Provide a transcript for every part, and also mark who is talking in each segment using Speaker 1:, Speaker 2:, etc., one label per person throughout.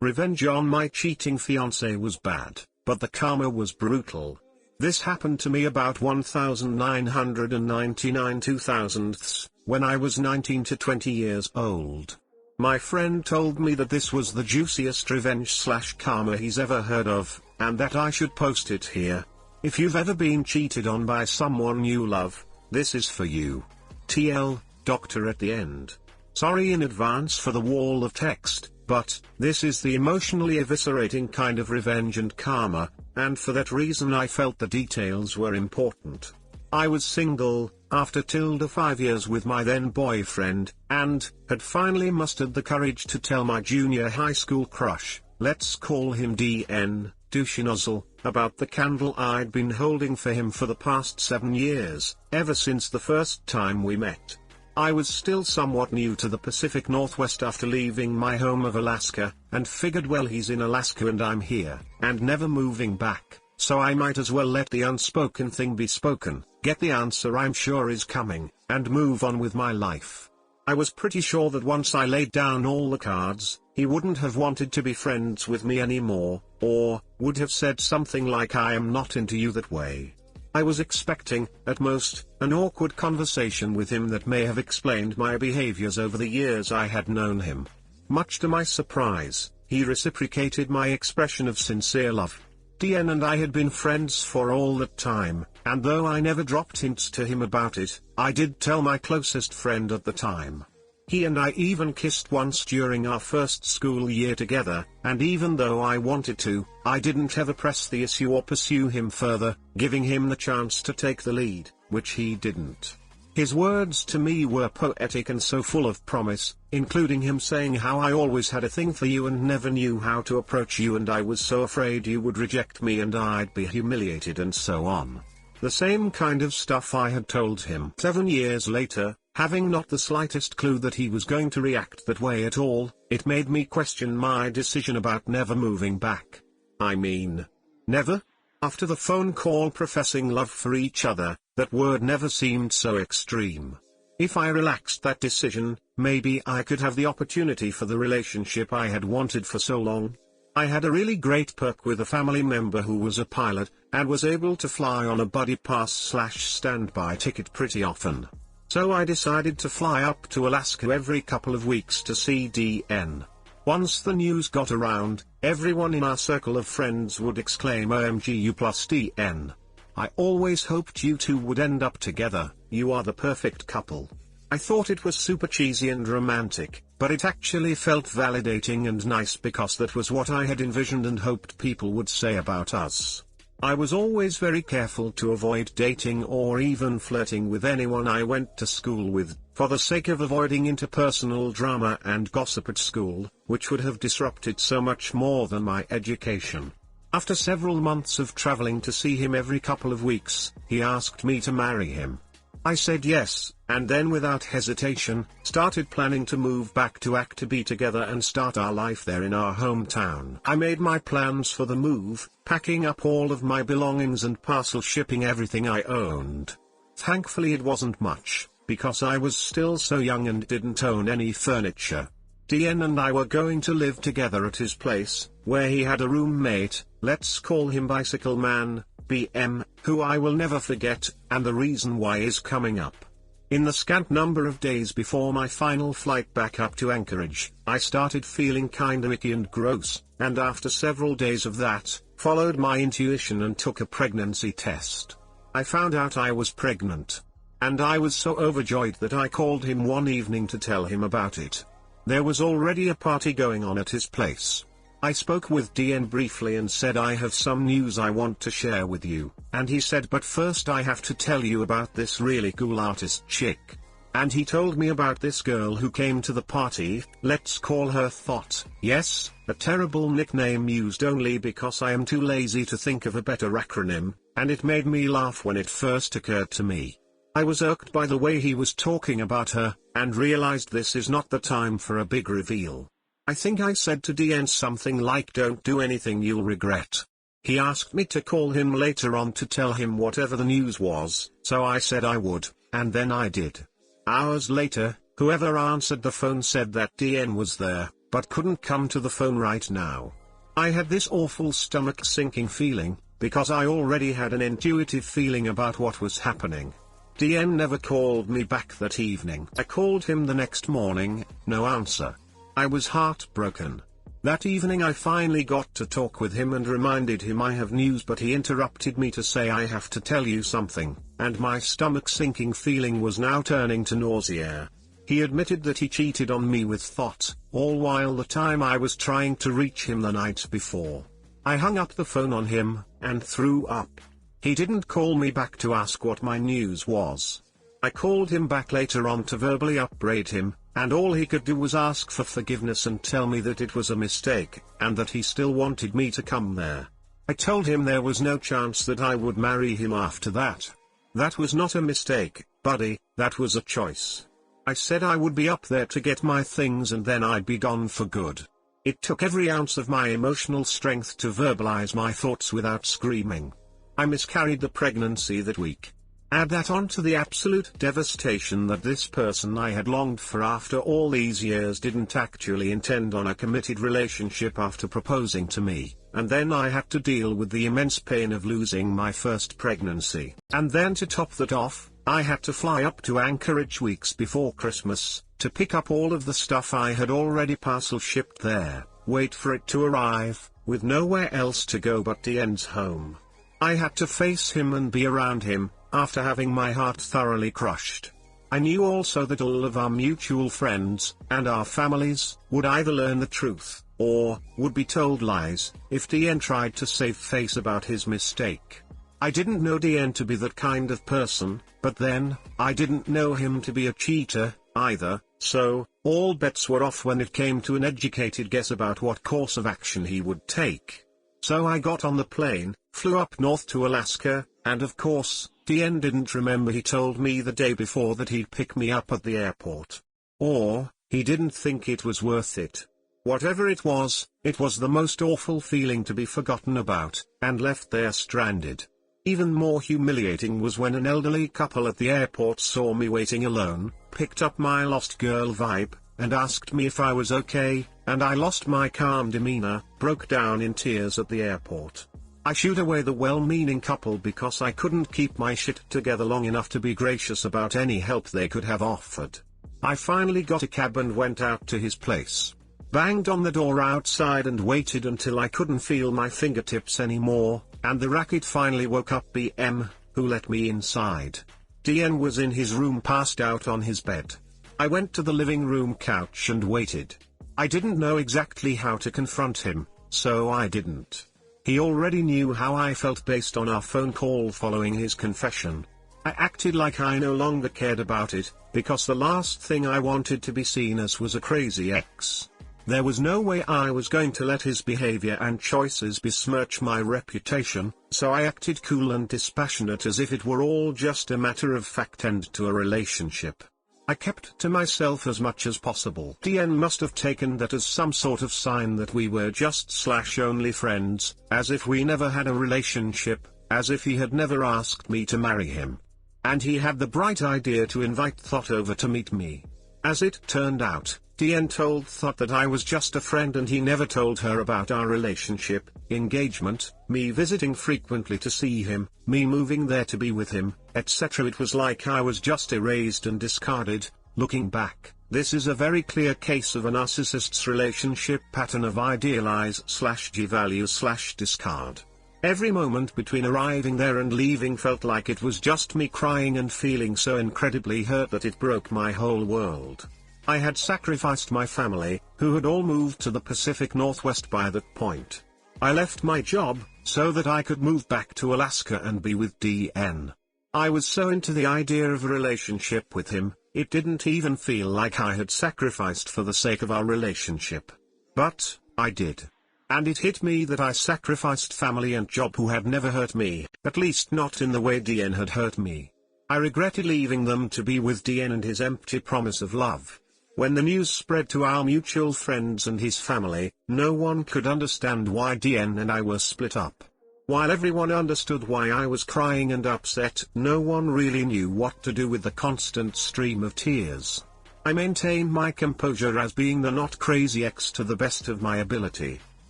Speaker 1: Revenge on my cheating fiance was bad, but the karma was brutal. This happened to me about 1999 2000s, when I was 19 to 20 years old. My friend told me that this was the juiciest revenge/karma he's ever heard of, and that I should post it here. If you've ever been cheated on by someone you love, this is for you. TL, Doctor at the end. Sorry in advance for the wall of text, but this is the emotionally eviscerating kind of revenge and karma, and for that reason I felt the details were important. I was single, after 5 years with my then boyfriend, and had finally mustered the courage to tell my junior high school crush, let's call him DN, douche nozzle, about the candle I'd been holding for him for the past 7 years, ever since the first time we met. I was still somewhat new to the Pacific Northwest after leaving my home of Alaska, and figured well he's in Alaska and I'm here, and never moving back, so I might as well let the unspoken thing be spoken, get the answer I'm sure is coming, and move on with my life. I was pretty sure that once I laid down all the cards, he wouldn't have wanted to be friends with me anymore, or would have said something like I am not into you that way. I was expecting, at most, an awkward conversation with him that may have explained my behaviors over the years I had known him. Much to my surprise, he reciprocated my expression of sincere love. DN and I had been friends for all that time, and though I never dropped hints to him about it, I did tell my closest friend at the time. He and I even kissed once during our first school year together, and even though I wanted to, I didn't ever press the issue or pursue him further, giving him the chance to take the lead, which he didn't. His words to me were poetic and so full of promise, including him saying how I always had a thing for you and never knew how to approach you and I was so afraid you would reject me and I'd be humiliated and so on. The same kind of stuff I had told him 7 years later. Having not the slightest clue that he was going to react that way at all, it made me question my decision about never moving back. I mean, never? After the phone call professing love for each other, that word never seemed so extreme. If I relaxed that decision, maybe I could have the opportunity for the relationship I had wanted for so long. I had a really great perk with a family member who was a pilot, and was able to fly on a buddy pass/standby ticket pretty often. So I decided to fly up to Alaska every couple of weeks to see DN. Once the news got around, everyone in our circle of friends would exclaim OMG you plus DN. I always hoped you two would end up together, you are the perfect couple. I thought it was super cheesy and romantic, but it actually felt validating and nice because that was what I had envisioned and hoped people would say about us. I was always very careful to avoid dating or even flirting with anyone I went to school with, for the sake of avoiding interpersonal drama and gossip at school, which would have disrupted so much more than my education. After several months of traveling to see him every couple of weeks, he asked me to marry him. I said yes, and then without hesitation, started planning to move back to ACT to be together and start our life there in our hometown. I made my plans for the move, packing up all of my belongings and parcel shipping everything I owned. Thankfully it wasn't much, because I was still so young and didn't own any furniture. DN and I were going to live together at his place, where he had a roommate, let's call him Bicycle Man, BM, who I will never forget, and the reason why is coming up. In the scant number of days before my final flight back up to Anchorage, I started feeling kinda icky and gross, and after several days of that, followed my intuition and took a pregnancy test. I found out I was pregnant. And I was so overjoyed that I called him one evening to tell him about it. There was already a party going on at his place. I spoke with DN briefly and said I have some news I want to share with you, and he said but first I have to tell you about this really cool artist chick. And he told me about this girl who came to the party, let's call her Thought, yes, a terrible nickname used only because I am too lazy to think of a better acronym, and it made me laugh when it first occurred to me. I was irked by the way he was talking about her, and realized this is not the time for a big reveal. I think I said to DN something like don't do anything you'll regret. He asked me to call him later on to tell him whatever the news was, so I said I would, and then I did. Hours later, whoever answered the phone said that DN was there, but couldn't come to the phone right now. I had this awful stomach-sinking feeling, because I already had an intuitive feeling about what was happening. DN never called me back that evening. I called him the next morning, no answer. I was heartbroken. That evening I finally got to talk with him and reminded him I have news, but he interrupted me to say I have to tell you something, and my stomach-sinking feeling was now turning to nausea. He admitted that he cheated on me with thought, all while the time I was trying to reach him the night before. I hung up the phone on him, and threw up. He didn't call me back to ask what my news was. I called him back later on to verbally upbraid him, and all he could do was ask for forgiveness and tell me that it was a mistake, and that he still wanted me to come there. I told him there was no chance that I would marry him after that. That was not a mistake, buddy, that was a choice. I said I would be up there to get my things and then I'd be gone for good. It took every ounce of my emotional strength to verbalize my thoughts without screaming. I miscarried the pregnancy that week. Add that on to the absolute devastation that this person I had longed for after all these years didn't actually intend on a committed relationship after proposing to me, and then I had to deal with the immense pain of losing my first pregnancy. And then to top that off, I had to fly up to Anchorage weeks before Christmas, to pick up all of the stuff I had already parcel shipped there, wait for it to arrive, with nowhere else to go but DN's home. I had to face him and be around him, after having my heart thoroughly crushed. I knew also that all of our mutual friends, and our families, would either learn the truth, or would be told lies, if DN tried to save face about his mistake. I didn't know DN to be that kind of person, but then, I didn't know him to be a cheater, either, so, all bets were off when it came to an educated guess about what course of action he would take. So I got on the plane, flew up north to Alaska, and of course, DN didn't remember he told me the day before that he'd pick me up at the airport. Or, he didn't think it was worth it. Whatever it was the most awful feeling to be forgotten about, and left there stranded. Even more humiliating was when an elderly couple at the airport saw me waiting alone, picked up my lost girl vibe, and asked me if I was okay, and I lost my calm demeanor, broke down in tears at the airport. I shooed away the well-meaning couple because I couldn't keep my shit together long enough to be gracious about any help they could have offered. I finally got a cab and went out to his place. Banged on the door outside and waited until I couldn't feel my fingertips anymore, and the racket finally woke up BM, who let me inside. DN was in his room passed out on his bed. I went to the living room couch and waited. I didn't know exactly how to confront him, so I didn't. He already knew how I felt based on our phone call following his confession. I acted like I no longer cared about it, because the last thing I wanted to be seen as was a crazy ex. There was no way I was going to let his behavior and choices besmirch my reputation, so I acted cool and dispassionate as if it were all just a matter of fact end to a relationship. I kept to myself as much as possible. DN must have taken that as some sort of sign that we were just/only friends, as if we never had a relationship, as if he had never asked me to marry him. And he had the bright idea to invite Thought over to meet me. As it turned out, DN told Thought that I was just a friend and he never told her about our relationship, engagement, me visiting frequently to see him, me moving there to be with him, etc. It was like I was just erased and discarded. Looking back, this is a very clear case of a narcissist's relationship pattern of idealize/devalue/discard. Every moment between arriving there and leaving felt like it was just me crying and feeling so incredibly hurt that it broke my whole world. I had sacrificed my family, who had all moved to the Pacific Northwest by that point. I left my job, so that I could move back to Alaska and be with DN. I was so into the idea of a relationship with him, it didn't even feel like I had sacrificed for the sake of our relationship. But, I did. And it hit me that I sacrificed family and job who had never hurt me, at least not in the way DN had hurt me. I regretted leaving them to be with DN and his empty promise of love. When the news spread to our mutual friends and his family, no one could understand why DN and I were split up. While everyone understood why I was crying and upset, no one really knew what to do with the constant stream of tears. I maintained my composure as being the not crazy ex to the best of my ability.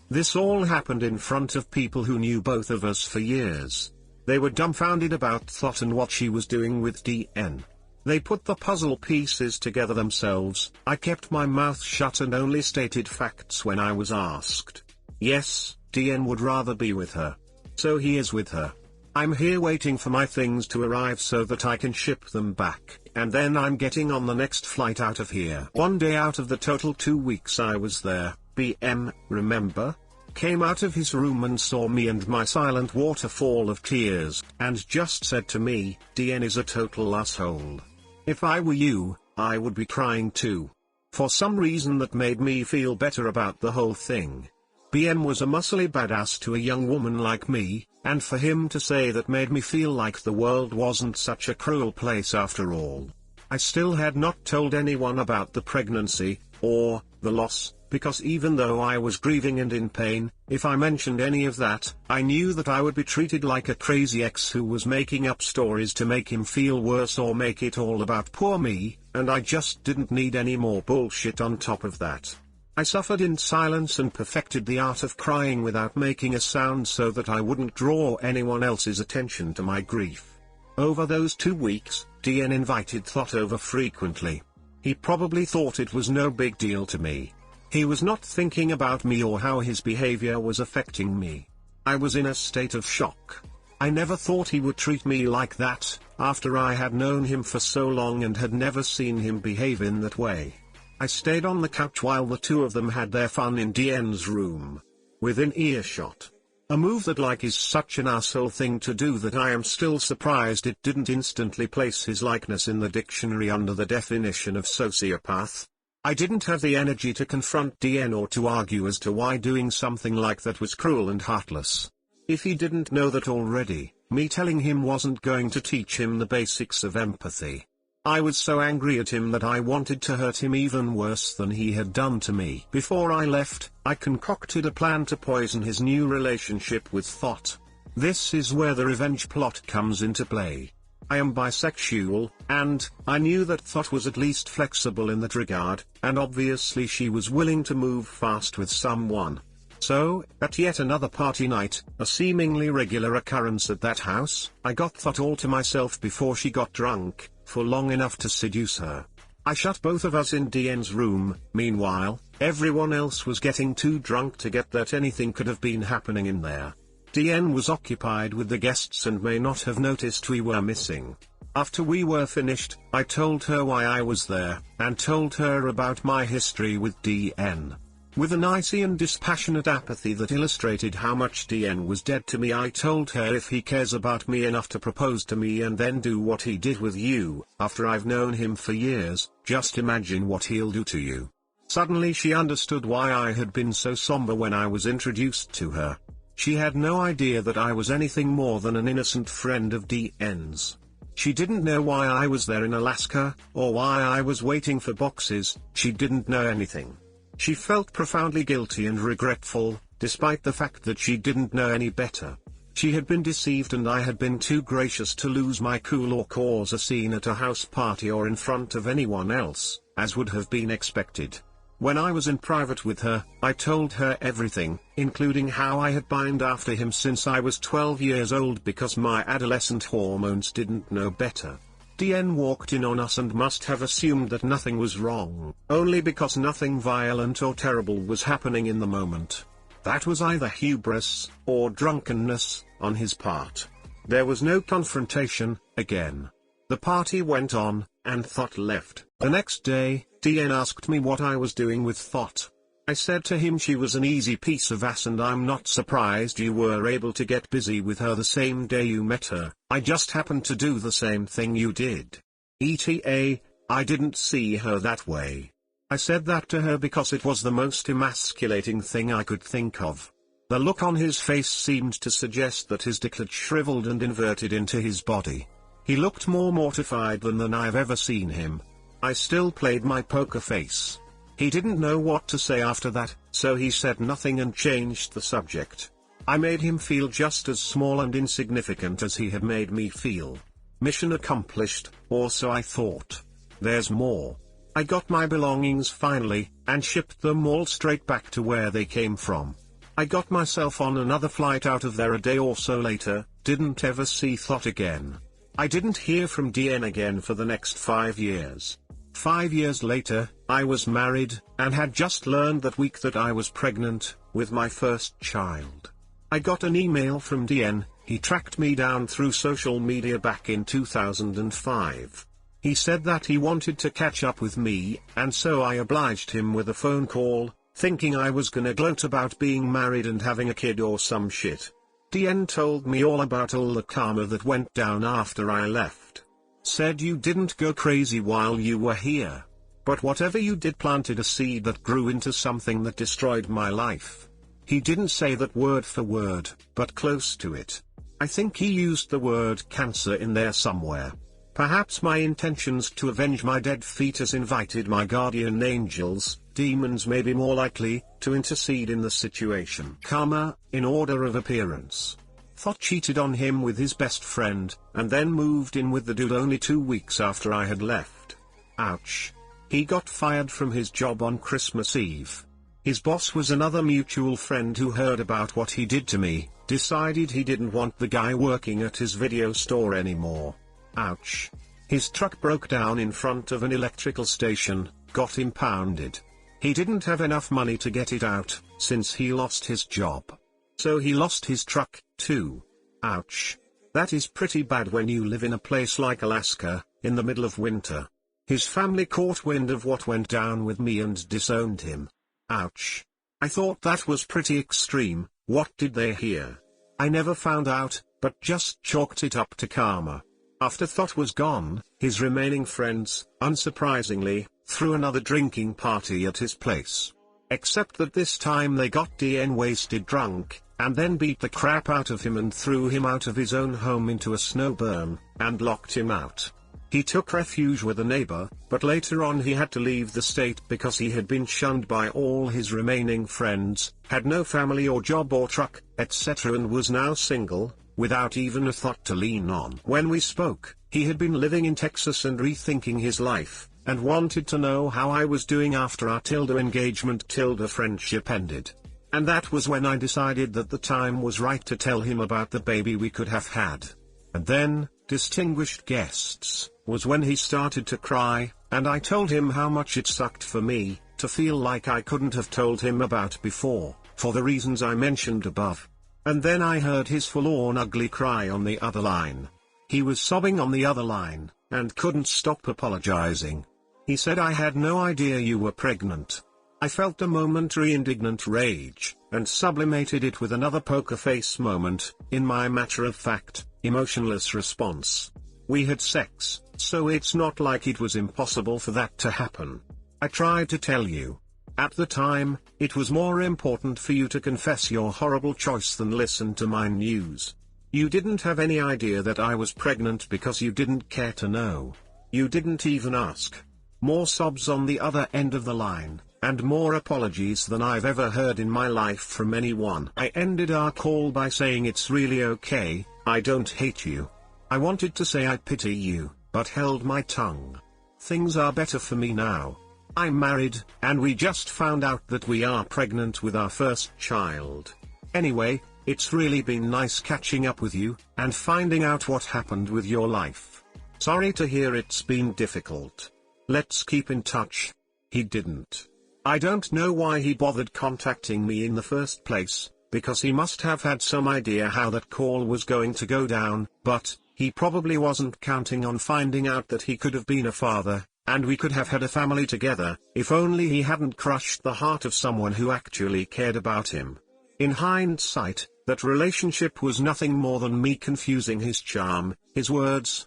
Speaker 1: This all happened in front of people who knew both of us for years. They were dumbfounded about Thought and what she was doing with DN. They put the puzzle pieces together themselves. I kept my mouth shut and only stated facts when I was asked. Yes, DN would rather be with her. So he is with her. I'm here waiting for my things to arrive so that I can ship them back, and then I'm getting on the next flight out of here. One day out of the total 2 weeks I was there, BM, remember? Came out of his room and saw me and my silent waterfall of tears, and just said to me, DN is a total asshole. If I were you, I would be crying too. For some reason that made me feel better about the whole thing. BM was a muscly badass to a young woman like me, and for him to say that made me feel like the world wasn't such a cruel place after all. I still had not told anyone about the pregnancy, or the loss, because even though I was grieving and in pain, if I mentioned any of that, I knew that I would be treated like a crazy ex who was making up stories to make him feel worse or make it all about poor me, and I just didn't need any more bullshit on top of that. I suffered in silence and perfected the art of crying without making a sound so that I wouldn't draw anyone else's attention to my grief. Over those 2 weeks, DN invited Thought over frequently. He probably thought it was no big deal to me. He was not thinking about me or how his behavior was affecting me. I was in a state of shock. I never thought he would treat me like that, after I had known him for so long and had never seen him behave in that way. I stayed on the couch while the two of them had their fun in DN's room. Within earshot. A move that is such an asshole thing to do that I am still surprised it didn't instantly place his likeness in the dictionary under the definition of sociopath. I didn't have the energy to confront DN or to argue as to why doing something like that was cruel and heartless. If he didn't know that already, me telling him wasn't going to teach him the basics of empathy. I was so angry at him that I wanted to hurt him even worse than he had done to me. Before I left, I concocted a plan to poison his new relationship with Thought. This is where the revenge plot comes into play. I am bisexual, and I knew that Thought was at least flexible in that regard, and obviously she was willing to move fast with someone. So, at yet another party night, a seemingly regular occurrence at that house, I got Thought all to myself before she got drunk, for long enough to seduce her. I shut both of us in DN's room. Meanwhile, everyone else was getting too drunk to get that anything could have been happening in there. DN was occupied with the guests and may not have noticed we were missing. After we were finished, I told her why I was there, and told her about my history with DN. With an icy and dispassionate apathy that illustrated how much DN was dead to me, I told her if he cares about me enough to propose to me and then do what he did with you, after I've known him for years, just imagine what he'll do to you. Suddenly she understood why I had been so somber when I was introduced to her. She had no idea that I was anything more than an innocent friend of DN's. She didn't know why I was there in Alaska, or why I was waiting for boxes. She didn't know anything. She felt profoundly guilty and regretful, despite the fact that she didn't know any better. She had been deceived and I had been too gracious to lose my cool or cause a scene at a house party or in front of anyone else, as would have been expected. When I was in private with her, I told her everything, including how I had pined after him since I was 12 years old because my adolescent hormones didn't know better. DN walked in on us and must have assumed that nothing was wrong, only because nothing violent or terrible was happening in the moment. That was either hubris, or drunkenness, on his part. There was no confrontation, again. The party went on, and Thought left. The next day, DN asked me what I was doing with Thought. I said to him she was an easy piece of ass and I'm not surprised you were able to get busy with her the same day you met her. I just happened to do the same thing you did. ETA, I didn't see her that way. I said that to her because it was the most emasculating thing I could think of. The look on his face seemed to suggest that his dick had shriveled and inverted into his body. He looked more mortified than I've ever seen him. I still played my poker face. He didn't know what to say after that, so he said nothing and changed the subject. I made him feel just as small and insignificant as he had made me feel. Mission accomplished, or so I thought. There's more. I got my belongings finally, and shipped them all straight back to where they came from. I got myself on another flight out of there a day or so later, didn't ever see Thought again. I didn't hear from DN again for the next 5 years. 5 years later, I was married, and had just learned that week that I was pregnant, with my first child. I got an email from DN. He tracked me down through social media back in 2005. He said that he wanted to catch up with me, and so I obliged him with a phone call, thinking I was gonna gloat about being married and having a kid or some shit. DN told me all about all the karma that went down after I left. Said you didn't go crazy while you were here. But whatever you did planted a seed that grew into something that destroyed my life. He didn't say that word for word, but close to it. I think he used the word cancer in there somewhere. Perhaps my intentions to avenge my dead fetus invited my guardian angels, demons may be more likely, to intercede in the situation. Karma, in order of appearance. Thought cheated on him with his best friend, and then moved in with the dude only 2 weeks after I had left. Ouch. He got fired from his job on Christmas Eve. His boss was another mutual friend who heard about what he did to me, decided he didn't want the guy working at his video store anymore. Ouch. His truck broke down in front of an electrical station, got impounded. He didn't have enough money to get it out, since he lost his job. So he lost his truck, too. Ouch. That is pretty bad when you live in a place like Alaska, in the middle of winter. His family caught wind of what went down with me and disowned him. Ouch. I thought that was pretty extreme. What did they hear? I never found out, but just chalked it up to karma. After Thought was gone, his remaining friends, unsurprisingly, threw another drinking party at his place. Except that this time they got DN wasted drunk, and then beat the crap out of him and threw him out of his own home into a snow berm, and locked him out. He took refuge with a neighbor, but later on he had to leave the state because he had been shunned by all his remaining friends, had no family or job or truck, etc., and was now single, without even a thought to lean on. When we spoke, he had been living in Texas and rethinking his life, and wanted to know how I was doing after our engagement friendship ended. And that was when I decided that the time was right to tell him about the baby we could have had. And then, distinguished guests, was when he started to cry, and I told him how much it sucked for me, to feel like I couldn't have told him about before, for the reasons I mentioned above. And then I heard his forlorn ugly cry on the other line. He was sobbing on the other line, and couldn't stop apologizing. He said I had no idea you were pregnant. I felt a momentary indignant rage, and sublimated it with another poker face moment, in my matter-of-fact, emotionless response. We had sex, so it's not like it was impossible for that to happen. I tried to tell you. At the time, it was more important for you to confess your horrible choice than listen to my news. You didn't have any idea that I was pregnant because you didn't care to know. You didn't even ask. More sobs on the other end of the line, and more apologies than I've ever heard in my life from anyone. I ended our call by saying it's really okay, I don't hate you. I wanted to say I pity you, but held my tongue. Things are better for me now. I'm married, and we just found out that we are pregnant with our first child. Anyway, it's really been nice catching up with you, and finding out what happened with your life. Sorry to hear it's been difficult. Let's keep in touch. He didn't. I don't know why he bothered contacting me in the first place, because he must have had some idea how that call was going to go down, but he probably wasn't counting on finding out that he could have been a father, and we could have had a family together, if only he hadn't crushed the heart of someone who actually cared about him. In hindsight, that relationship was nothing more than me confusing his charm, his words,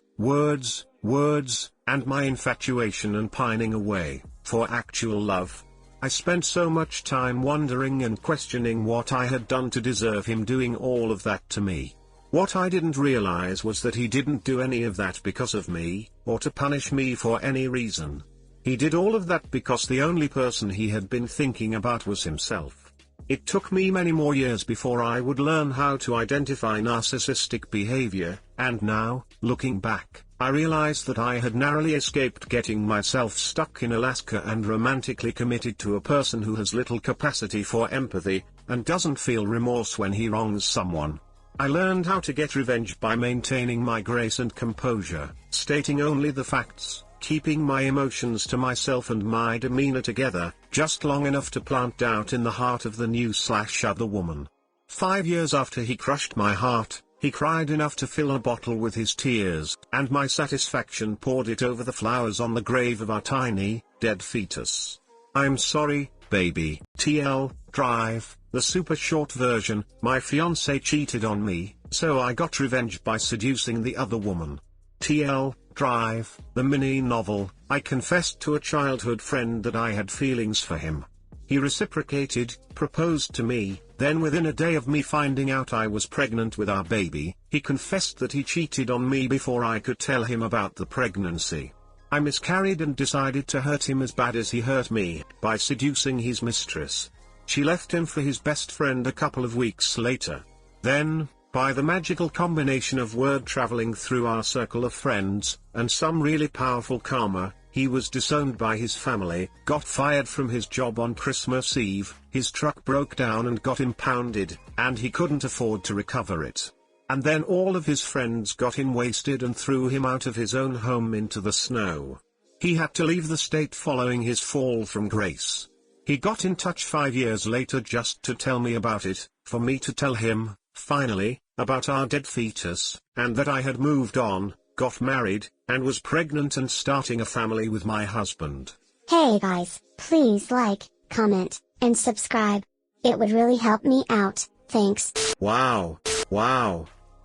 Speaker 1: and my infatuation and pining away, for actual love. I spent so much time wondering and questioning what I had done to deserve him doing all of that to me. What I didn't realize was that he didn't do any of that because of me, or to punish me for any reason. He did all of that because the only person he had been thinking about was himself. It took me many more years before I would learn how to identify narcissistic behavior, And now, looking back, I realized that I had narrowly escaped getting myself stuck in Alaska and romantically committed to a person who has little capacity for empathy, and doesn't feel remorse when he wrongs someone. I learned how to get revenge by maintaining my grace and composure, stating only the facts, keeping my emotions to myself and my demeanor together, just long enough to plant doubt in the heart of the new/other woman. 5 years after he crushed my heart, he cried enough to fill a bottle with his tears, and my satisfaction poured it over the flowers on the grave of our tiny, dead fetus. I'm sorry, baby. TL, Drive, the super short version. My fiance cheated on me, so I got revenge by seducing the other woman. TL, Drive, the mini novel. I confessed to a childhood friend that I had feelings for him. He reciprocated, proposed to me, then within a day of me finding out I was pregnant with our baby, he confessed that he cheated on me before I could tell him about the pregnancy. I miscarried and decided to hurt him as bad as he hurt me, by seducing his mistress. She left him for his best friend a couple of weeks later. Then, by the magical combination of word traveling through our circle of friends, and some really powerful karma, he was disowned by his family, got fired from his job on Christmas Eve, his truck broke down and got impounded, and he couldn't afford to recover it. And then all of his friends got him wasted and threw him out of his own home into the snow. He had to leave the state following his fall from grace. He got in touch 5 years later just to tell me about it, for me to tell him, finally, about our dead fetus, and that I had moved on, got married, and was pregnant and starting a family with my husband.
Speaker 2: Hey guys, please like, comment, and subscribe. It would really help me out, thanks.
Speaker 1: Wow.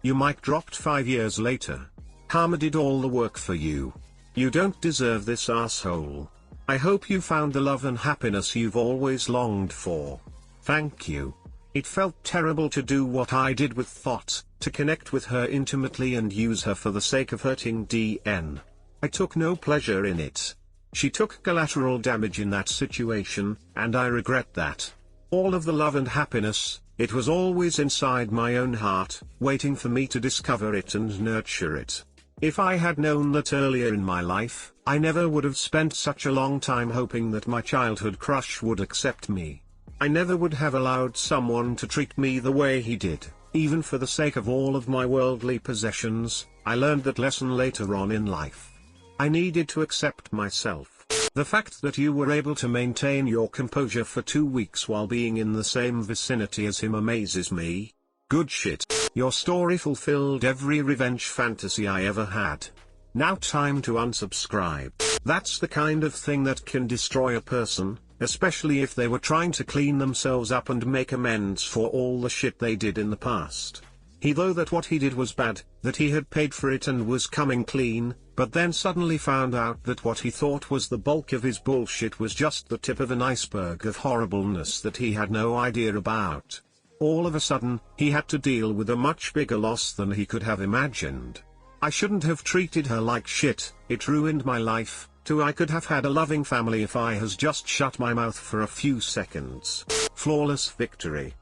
Speaker 1: You mic dropped 5 years later. Karma did all the work for you. You don't deserve this asshole. I hope you found the love and happiness you've always longed for. Thank you. It felt terrible to do what I did with thought, to connect with her intimately and use her for the sake of hurting DN. I took no pleasure in it. She took collateral damage in that situation, and I regret that. All of the love and happiness, it was always inside my own heart, waiting for me to discover it and nurture it. If I had known that earlier in my life, I never would have spent such a long time hoping that my childhood crush would accept me. I never would have allowed someone to treat me the way he did, even for the sake of all of my worldly possessions. I learned that lesson later on in life. I needed to accept myself. The fact that you were able to maintain your composure for 2 weeks while being in the same vicinity as him amazes me. Good shit. Your story fulfilled every revenge fantasy I ever had. Now time to unsubscribe. That's the kind of thing that can destroy a person, especially if they were trying to clean themselves up and make amends for all the shit they did in the past. He thought that what he did was bad, that he had paid for it and was coming clean, but then suddenly found out that what he thought was the bulk of his bullshit was just the tip of an iceberg of horribleness that he had no idea about. All of a sudden, he had to deal with a much bigger loss than he could have imagined. I shouldn't have treated her like shit, it ruined my life, too. I could have had a loving family if I has just shut my mouth for a few seconds. Flawless victory.